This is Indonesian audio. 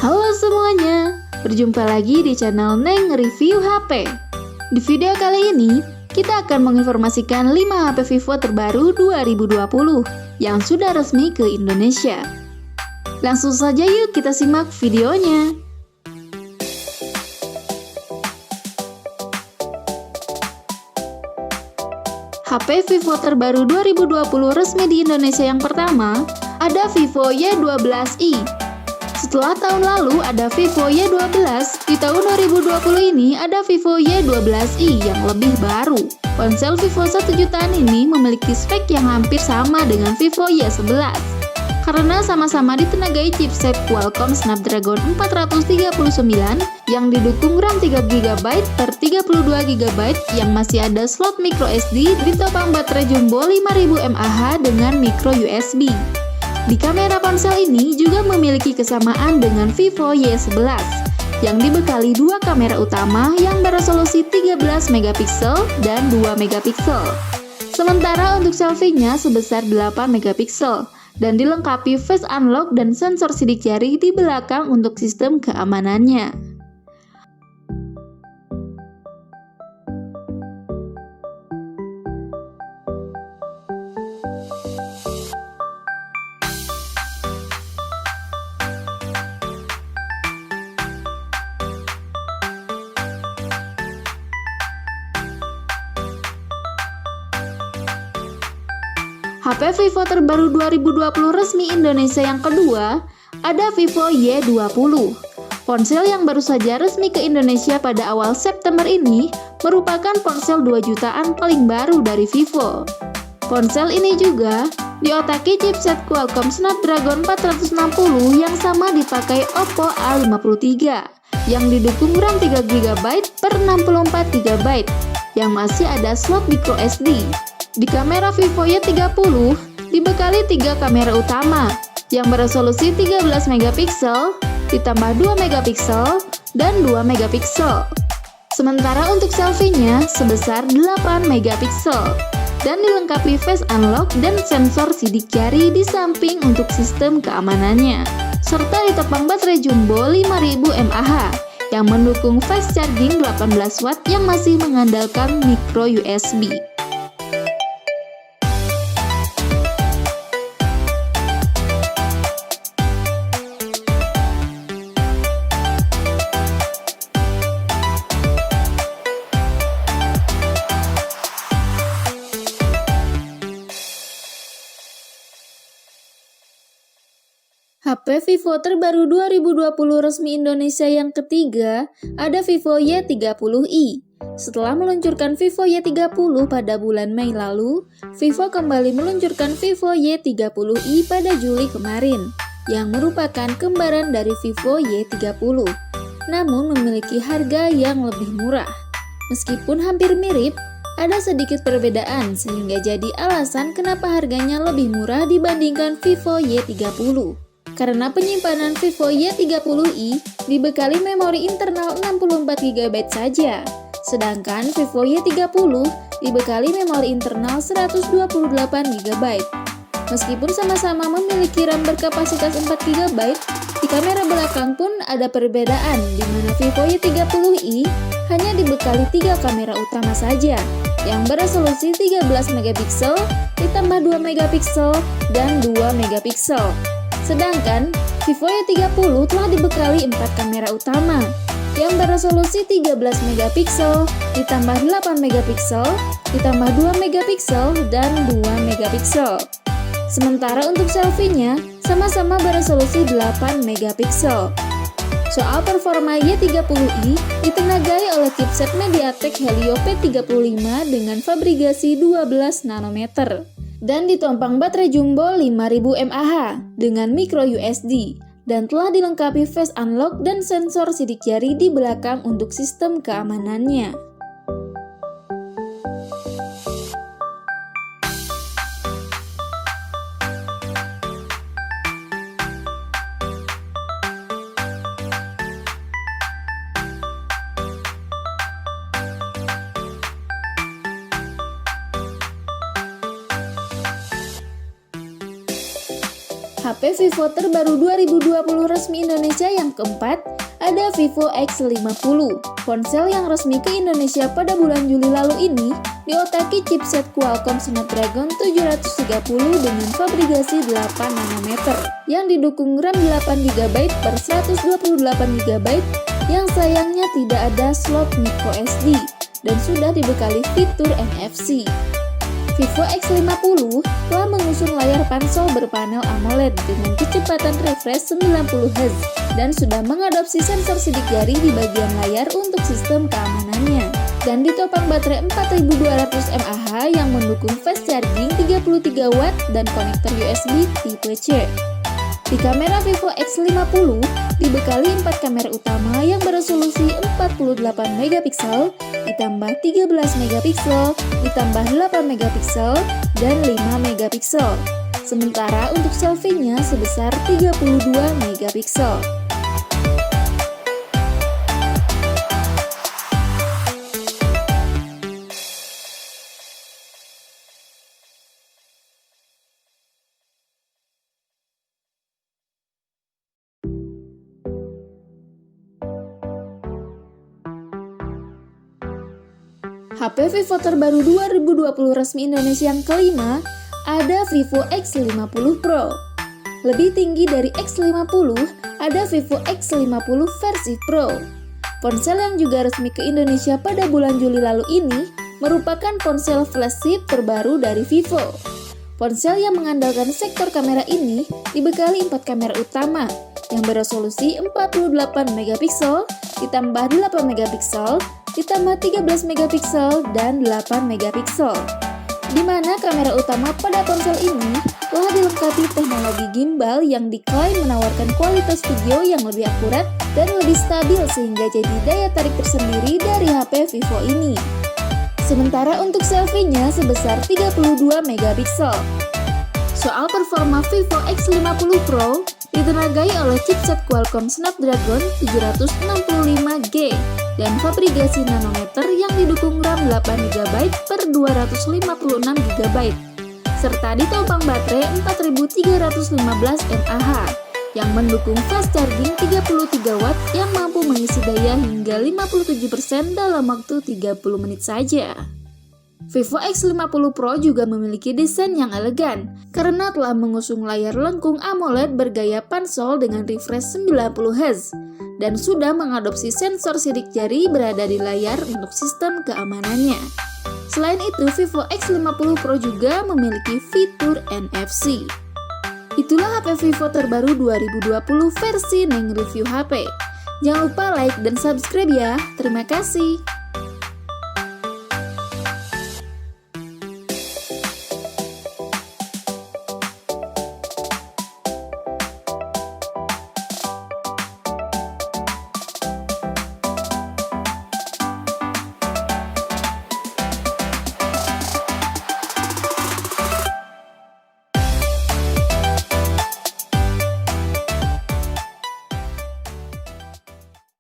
Halo semuanya, berjumpa lagi di channel Neng Review HP. Di video kali ini, kita akan menginformasikan 5 HP Vivo terbaru 2020 yang sudah resmi ke Indonesia. Langsung saja yuk kita simak videonya. HP Vivo terbaru 2020 resmi di Indonesia yang pertama, ada Vivo Y12i. Setelah tahun lalu ada Vivo Y12, di tahun 2020 ini ada Vivo Y12i yang lebih baru. Ponsel Vivo 1 jutaan ini memiliki spek yang hampir sama dengan Vivo Y11, karena sama-sama ditenagai chipset Qualcomm Snapdragon 439 yang didukung RAM 3GB per 32GB yang masih ada slot microSD, ditopang baterai jumbo 5000 mAh dengan micro USB. Di kamera ponsel ini juga memiliki kesamaan dengan Vivo Y11 yang dibekali dua kamera utama yang beresolusi 13MP dan 2MP. Sementara untuk selfie-nya sebesar 8MP dan dilengkapi face unlock dan sensor sidik jari di belakang untuk sistem keamanannya. HP Vivo terbaru 2020 resmi Indonesia yang kedua, ada Vivo Y20. Ponsel yang baru saja resmi ke Indonesia pada awal September ini merupakan ponsel 2 jutaan paling baru dari Vivo. Ponsel ini juga diotaki chipset Qualcomm Snapdragon 460 yang sama dipakai Oppo A53 yang didukung RAM 3GB per 64GB yang masih ada slot microSD. Di kamera Vivo Y30 dibekali 3 kamera utama yang beresolusi 13MP ditambah 2MP dan 2MP. Sementara untuk selfie-nya sebesar 8MP dan dilengkapi face unlock dan sensor sidik jari di samping untuk sistem keamanannya, serta ditopang baterai jumbo 5000 mAh yang mendukung fast charging 18W yang masih mengandalkan micro USB. HP Vivo terbaru 2020 resmi Indonesia yang ketiga, ada Vivo Y30i. Setelah meluncurkan Vivo Y30 pada bulan Mei lalu, Vivo kembali meluncurkan Vivo Y30i pada Juli kemarin, yang merupakan kembaran dari Vivo Y30, namun memiliki harga yang lebih murah. Meskipun hampir mirip, ada sedikit perbedaan sehingga jadi alasan kenapa harganya lebih murah dibandingkan Vivo Y30. Karena penyimpanan Vivo Y30i dibekali memori internal 64GB saja, sedangkan Vivo Y30 dibekali memori internal 128GB. Meskipun sama-sama memiliki RAM berkapasitas 4GB, di kamera belakang pun ada perbedaan di mana Vivo Y30i hanya dibekali 3 kamera utama saja yang beresolusi 13MP ditambah 2MP dan 2MP. Sedangkan Vivo Y30 telah dibekali 4 kamera utama yang beresolusi 13MP ditambah 8MP ditambah 2MP dan 2MP. Sementara untuk selfie-nya sama-sama beresolusi 8MP. Soal performa Y30i ditenagai oleh chipset MediaTek Helio P35 dengan fabrikasi 12 nanometer. Dan ditompang baterai jumbo 5000 mAh dengan micro USB dan telah dilengkapi face unlock dan sensor sidik jari di belakang untuk sistem keamanannya. HP Vivo terbaru 2020 resmi Indonesia yang keempat, ada Vivo X50. Ponsel yang resmi ke Indonesia pada bulan Juli lalu ini diotaki chipset Qualcomm Snapdragon 730 dengan fabrikasi 8 nanometer yang didukung RAM 8GB per 128GB yang sayangnya tidak ada slot microSD dan sudah dibekali fitur NFC. Vivo X50 telah mengusung layar ponsel berpanel AMOLED dengan kecepatan refresh 90Hz dan sudah mengadopsi sensor sidik jari di bagian layar untuk sistem keamanannya. Dan ditopang baterai 4200 mAh yang mendukung fast charging 33W dan konektor USB tipe C. Di kamera Vivo X50 dibekali 4 kamera utama yang beresolusi 48MP ditambah 13MP ditambah 8MP dan 5MP. Sementara untuk selfie-nya sebesar 32MP. HP Vivo terbaru 2020 resmi Indonesia yang kelima, ada Vivo X50 Pro. Lebih tinggi dari X50, ada Vivo X50 versi Pro. Ponsel yang juga resmi ke Indonesia pada bulan Juli lalu ini merupakan ponsel flagship terbaru dari Vivo. Ponsel yang mengandalkan sektor kamera ini dibekali 4 kamera utama yang beresolusi 48MP ditambah 8MP ditambah 13MP dan 8MP. Di mana kamera utama pada ponsel ini telah dilengkapi teknologi gimbal yang diklaim menawarkan kualitas video yang lebih akurat dan lebih stabil sehingga jadi daya tarik tersendiri dari HP Vivo ini. Sementara untuk selfie-nya sebesar 32MP. Soal performa Vivo X50 Pro ditenagai oleh chipset Qualcomm Snapdragon 765G dan fabrikasi nanometer yang didukung RAM 8GB per 256GB serta ditopang baterai 4315 mAh yang mendukung fast charging 33W yang mampu mengisi daya hingga 57% dalam waktu 30 menit saja. Vivo X50 Pro juga memiliki desain yang elegan karena telah mengusung layar lengkung AMOLED bergaya ponsel dengan refresh 90Hz dan sudah mengadopsi sensor sidik jari berada di layar untuk sistem keamanannya. Selain itu, Vivo X50 Pro juga memiliki fitur NFC. Itulah HP Vivo terbaru 2020 versi Neng Review HP. Jangan lupa like dan subscribe ya. Terima kasih.